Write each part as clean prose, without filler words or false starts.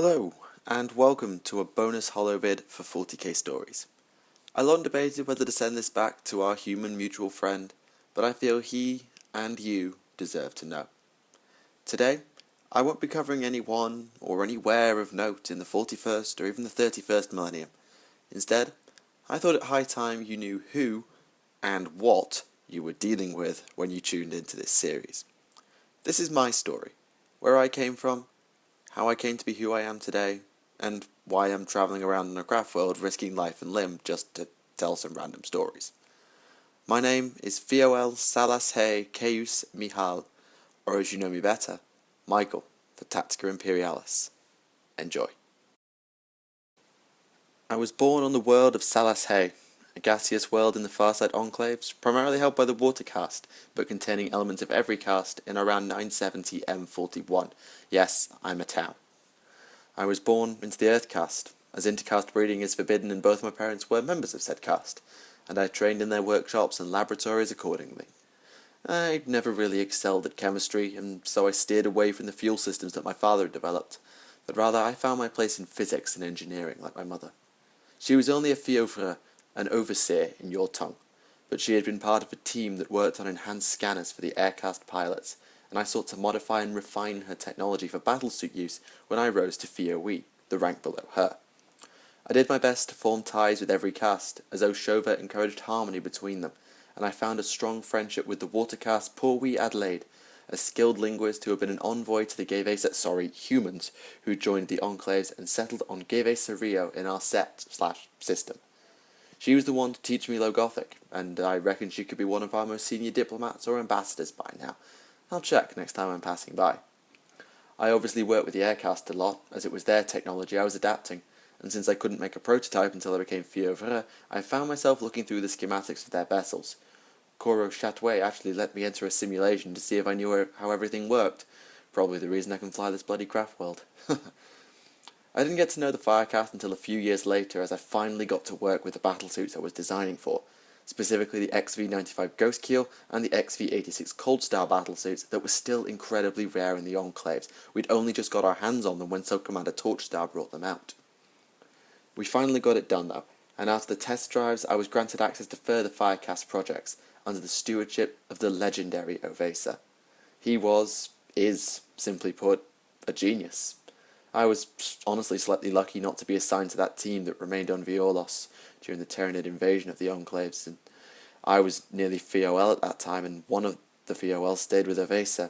Hello, and welcome to a bonus holo bid for 40k stories. I long debated whether to send this back to our human mutual friend, but I feel he and you deserve to know. Today, I won't be covering anyone or anywhere of note in the 41st or even the 31st millennium. Instead, I thought it high time you knew who and what you were dealing with when you tuned into this series. This is my story, where I came from, how I came to be who I am today, and why I'm travelling around in a Craftworld risking life and limb just to tell some random stories. My name is Fiol Salashe Keus Mihal, or as you know me better, Michael, for Tactica Imperialis. Enjoy. I was born on the world of Salashe, a gaseous world in the Farside enclaves, primarily held by the water caste, but containing elements of every caste in around 970 M41. Yes, I'm a Tau. I was born into the Earth caste, as intercaste breeding is forbidden and both my parents were members of said caste, and I trained in their workshops and laboratories accordingly. I never really excelled at chemistry, and so I steered away from the fuel systems that my father had developed, but rather I found my place in physics and engineering like my mother. She was only a Fiofra, an overseer in your tongue, but she had been part of a team that worked on enhanced scanners for the aircast pilots, and I sought to modify and refine her technology for battlesuit use when I rose to FIOE, the rank below her. I did my best to form ties with every caste, as Oshova encouraged harmony between them, and I found a strong friendship with the water caste Porwee Adelaide, a skilled linguist who had been an envoy to the humans, who joined the enclaves and settled on Gevesa Rio in our set/system. She was the one to teach me Low Gothic, and I reckon she could be one of our most senior diplomats or ambassadors by now. I'll check next time I'm passing by. I obviously worked with the Aircast a lot, as it was their technology I was adapting, and since I couldn't make a prototype until I became Fiovre, I found myself looking through the schematics of their vessels. Coro Chatway actually let me enter a simulation to see if I knew how everything worked. Probably the reason I can fly this bloody Craftworld. I didn't get to know the Firecast until a few years later, as I finally got to work with the battlesuits I was designing for, specifically the XV-95 Ghost Keel and the XV-86 Cold Star battlesuits that were still incredibly rare in the Enclaves. We'd only just got our hands on them when Sub-Commander Torchstar brought them out. We finally got it done though, and after the test drives I was granted access to further Firecast projects under the stewardship of the legendary Ovesa. He is, simply put, a genius. I was honestly slightly lucky not to be assigned to that team that remained on Violos during the Terranid invasion of the Enclaves, and I was nearly FOL at that time, and one of the FOL stayed with Ovesa.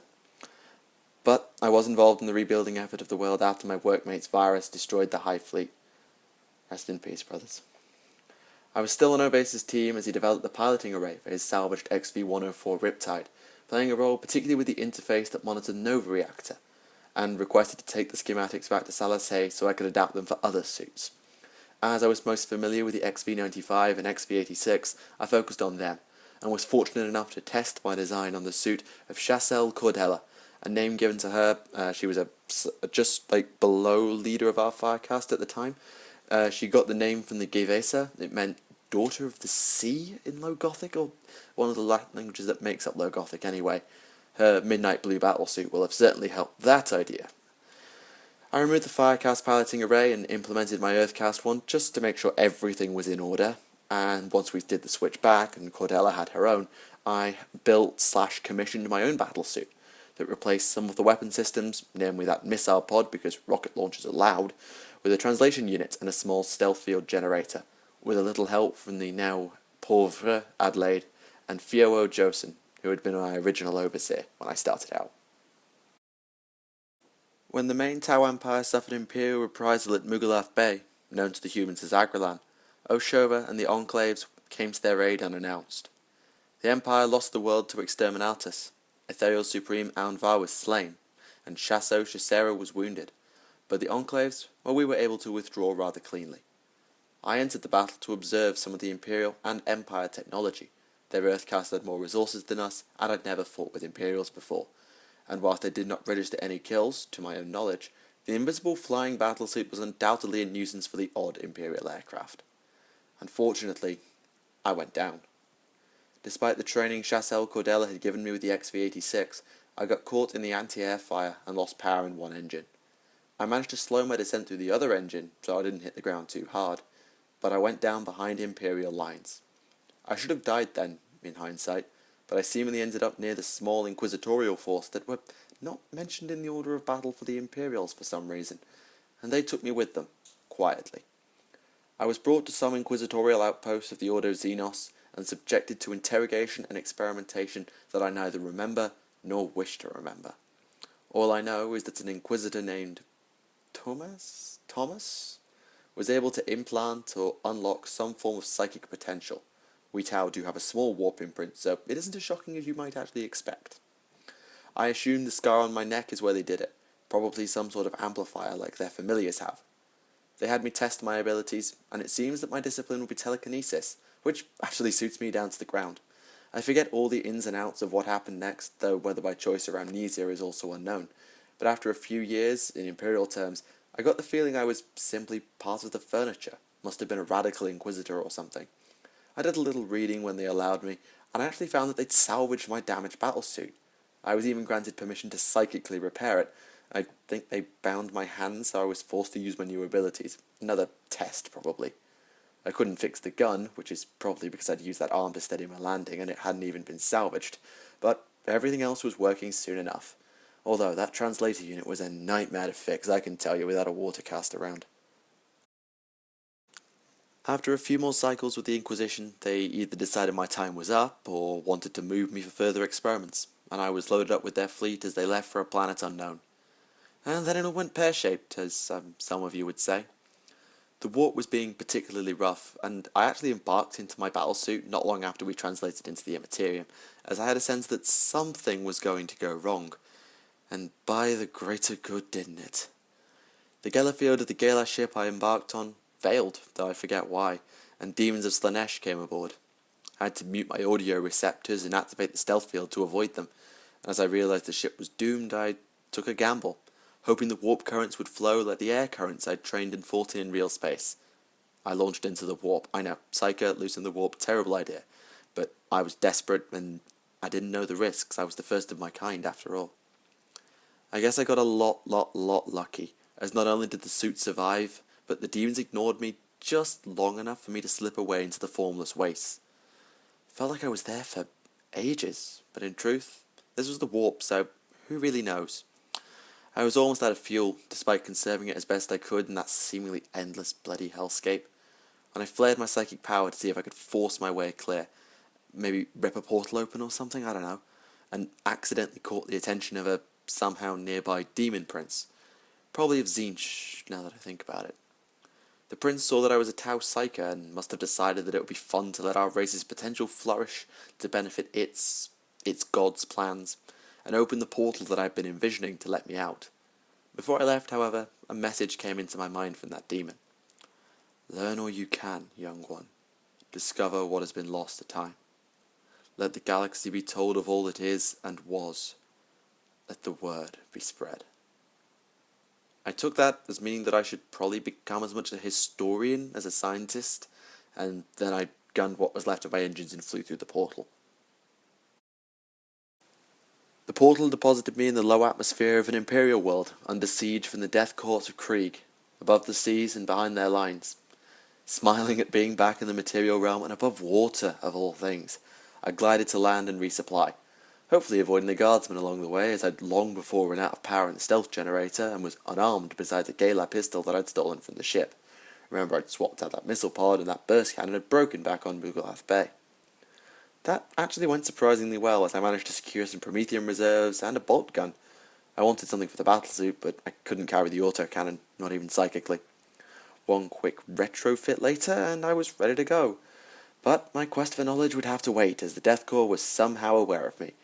But I was involved in the rebuilding effort of the world after my workmate's virus destroyed the High Fleet. Rest in peace, brothers. I was still on Ovesa's team as he developed the piloting array for his salvaged XV-104 Riptide, playing a role particularly with the interface that monitored Nova Reactor, and requested to take the schematics back to Salasay so I could adapt them for other suits. As I was most familiar with the XV-95 and XV-86, I focused on them, and was fortunate enough to test my design on the suit of Chassel Cordella, a name given to her. She was just below leader of our Firecast at the time. She got the name from the Gevesa. It meant Daughter of the Sea in Low Gothic, or one of the Latin languages that makes up Low Gothic anyway. Her midnight blue battlesuit will have certainly helped that idea. I removed the Firecast piloting array and implemented my Earthcast one just to make sure everything was in order, and once we did the switch back and Cordella had her own, I built/commissioned my own battlesuit that replaced some of the weapon systems, namely that missile pod because rocket launchers are loud, with a translation unit and a small stealth field generator, with a little help from the now pauvre Adelaide and Fio Josen, who had been my original overseer when I started out. When the main Tau Empire suffered imperial reprisal at Mugalath Bay, known to the humans as Agralan, Oshova and the Enclaves came to their aid unannounced. The Empire lost the world to Exterminatus, Ethereal Supreme Aunvar was slain, and Chasso Chacera was wounded, but the Enclaves, we were able to withdraw rather cleanly. I entered the battle to observe some of the Imperial and Empire technology. Their Earthcast had more resources than us, and I'd never fought with Imperials before, and whilst I did not register any kills, to my own knowledge, the invisible flying battlesuit was undoubtedly a nuisance for the odd Imperial aircraft. Unfortunately, I went down. Despite the training Chassel Cordella had given me with the XV-86, I got caught in the anti-air fire and lost power in one engine. I managed to slow my descent through the other engine so I didn't hit the ground too hard, but I went down behind Imperial lines. I should have died then, in hindsight, but I seemingly ended up near the small inquisitorial force that were not mentioned in the order of battle for the Imperials for some reason, and they took me with them, quietly. I was brought to some inquisitorial outpost of the Order of Xenos and subjected to interrogation and experimentation that I neither remember nor wish to remember. All I know is that an inquisitor named Thomas was able to implant or unlock some form of psychic potential. We Tau do have a small warp imprint, so it isn't as shocking as you might actually expect. I assume the scar on my neck is where they did it, probably some sort of amplifier like their familiars have. They had me test my abilities, and it seems that my discipline will be telekinesis, which actually suits me down to the ground. I forget all the ins and outs of what happened next, though whether by choice or amnesia is also unknown. But after a few years, in Imperial terms, I got the feeling I was simply part of the furniture. Must have been a radical inquisitor or something. I did a little reading when they allowed me, and I actually found that they'd salvaged my damaged battlesuit. I was even granted permission to psychically repair it. I think they bound my hands so I was forced to use my new abilities. Another test, probably. I couldn't fix the gun, which is probably because I'd used that arm to steady my landing and it hadn't even been salvaged, but everything else was working soon enough. Although that translator unit was a nightmare to fix, I can tell you, without a watercast around. After a few more cycles with the Inquisition, they either decided my time was up or wanted to move me for further experiments, and I was loaded up with their fleet as they left for a planet unknown. And then it all went pear-shaped, as some of you would say. The warp was being particularly rough, and I actually embarked into my battlesuit not long after we translated into the Imperium, as I had a sense that something was going to go wrong. And by the greater good, didn't it? The Gellerfield of the Gala ship I embarked on failed, though I forget why, and demons of Slanesh came aboard. I had to mute my audio receptors and activate the stealth field to avoid them, and as I realised the ship was doomed, I took a gamble, hoping the warp currents would flow like the air currents I'd trained and fought in real space. I launched into the warp. I know, Psycho, losing the warp, terrible idea, but I was desperate and I didn't know the risks. I was the first of my kind, after all. I guess I got a lot lucky, as not only did the suit survive, but the demons ignored me just long enough for me to slip away into the formless wastes. Felt like I was there for ages, but in truth, this was the warp, so who really knows? I was almost out of fuel, despite conserving it as best I could in that seemingly endless bloody hellscape, and I flared my psychic power to see if I could force my way clear. Maybe rip a portal open or something, I don't know, and accidentally caught the attention of a somehow nearby demon prince. Probably of Zinch, now that I think about it. The prince saw that I was a Tau Psyker and must have decided that it would be fun to let our race's potential flourish to benefit its god's plans, and opened the portal that I'd been envisioning to let me out. Before I left, however, a message came into my mind from that demon. Learn all you can, young one. Discover what has been lost to time. Let the galaxy be told of all that is and was. Let the word be spread. I took that as meaning that I should probably become as much a historian as a scientist, and then I gunned what was left of my engines and flew through the portal. The portal deposited me in the low atmosphere of an Imperial world, under siege from the death courts of Krieg, above the seas and behind their lines. Smiling at being back in the material realm and above water, of all things, I glided to land and resupply, hopefully avoiding the guardsmen along the way, as I'd long before run out of power in the stealth generator and was unarmed besides a Gala pistol that I'd stolen from the ship. Remember, I'd swapped out that missile pod and that burst cannon had broken back on Bugalath Bay. That actually went surprisingly well, as I managed to secure some Promethean reserves and a bolt gun. I wanted something for the battlesuit, but I couldn't carry the autocannon, not even psychically. One quick retrofit later, and I was ready to go. But my quest for knowledge would have to wait, as the Death Corps was somehow aware of me.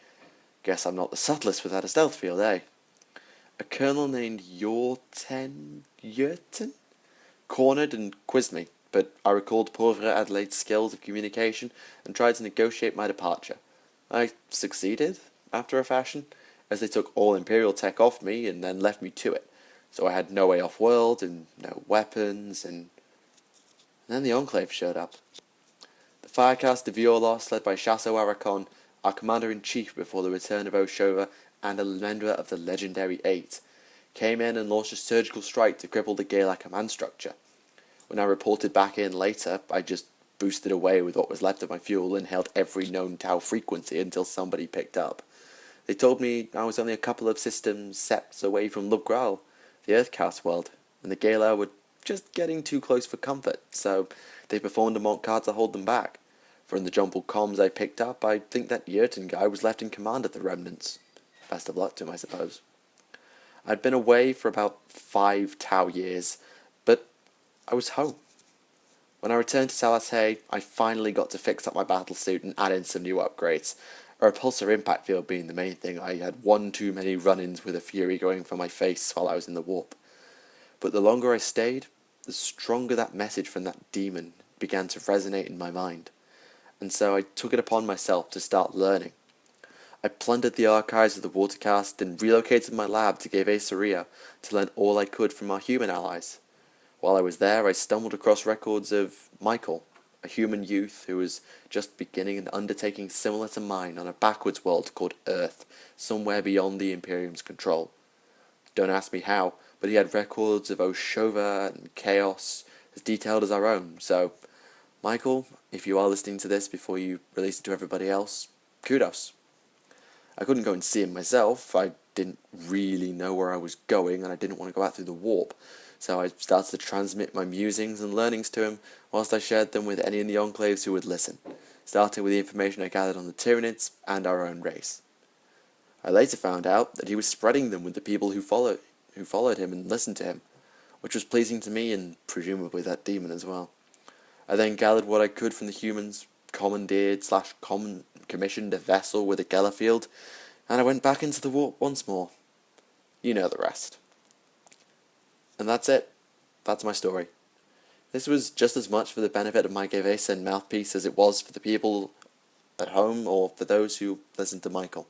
Guess I'm not the subtlest without a stealth field, eh? A colonel named Yurten cornered and quizzed me, but I recalled Pauvre Adelaide's skills of communication and tried to negotiate my departure. I succeeded, after a fashion, as they took all Imperial tech off me and then left me to it, so I had no way off-world and no weapons, and then the Enclave showed up. The Firecast of Violos, led by Chasso Aracon, our commander-in-chief before the return of Oshova, and a member of the legendary Eight, came in and launched a surgical strike to cripple the Gala command structure. When I reported back in later, I just boosted away with what was left of my fuel and held every known Tau frequency until somebody picked up. They told me I was only a couple of systems seps away from Lubgral, the Earthcast world, and the Gala were just getting too close for comfort, so they performed a mock card to hold them back. From the jumbled comms I picked up, I think that Yerton guy was left in command of the remnants. Best of luck to him, I suppose. I'd been away for about 5 Tau years, but I was home. When I returned to Salas Hay, I finally got to fix up my battlesuit and add in some new upgrades. A repulsor impact field being the main thing. I had one too many run-ins with a fury going for my face while I was in the warp. But the longer I stayed, the stronger that message from that demon began to resonate in my mind. And so I took it upon myself to start learning. I plundered the archives of the Watercast and relocated my lab to Gavaceria to learn all I could from our human allies. While I was there, I stumbled across records of Michael, a human youth who was just beginning an undertaking similar to mine on a backwards world called Earth, somewhere beyond the Imperium's control. Don't ask me how, but he had records of Oshova and Chaos as detailed as our own, so Michael, if you are listening to this before you release it to everybody else, kudos. I couldn't go and see him myself. I didn't really know where I was going, and I didn't want to go out through the warp, so I started to transmit my musings and learnings to him, whilst I shared them with any in the Enclaves who would listen, starting with the information I gathered on the Tyranids and our own race. I later found out that he was spreading them with the people who followed him and listened to him, which was pleasing to me and presumably that demon as well. I then gathered what I could from the humans, commissioned a vessel with a Gellerfield, and I went back into the warp once more. You know the rest. And that's it. That's my story. This was just as much for the benefit of my Gavesa mouthpiece as it was for the people at home or for those who listened to Michael.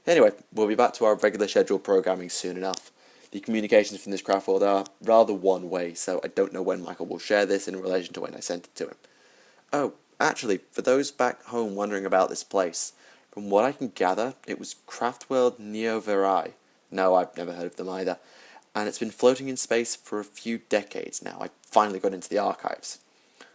Anyway, we'll be back to our regular scheduled programming soon enough. The communications from this Craftworld are rather one way, so I don't know when Michael will share this in relation to when I sent it to him. Oh, actually, for those back home wondering about this place, from what I can gather, it was Craftworld Neo-Verai. No, I've never heard of them either. And it's been floating in space for a few decades now. I finally got into the archives.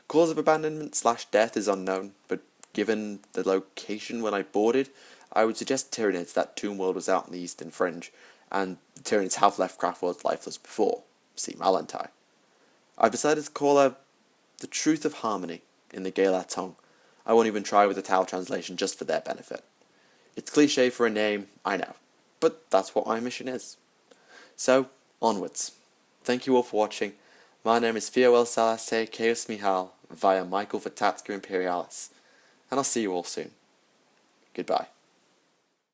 Cause of abandonment/death is unknown, but given the location when I boarded, I would suggest Tyranids that Tomb World was out in the eastern fringe, and the Tyranids have left Craftworld lifeless before. See Malantai. I've decided to call her the Truth of Harmony in the Galar tongue. I won't even try with the Tau translation just for their benefit. It's cliche for a name, I know, but that's what my mission is. So, onwards. Thank you all for watching. My name is Fiowel Salaste Chaos Mihal via Michael for Tactica Imperialis, and I'll see you all soon. Goodbye.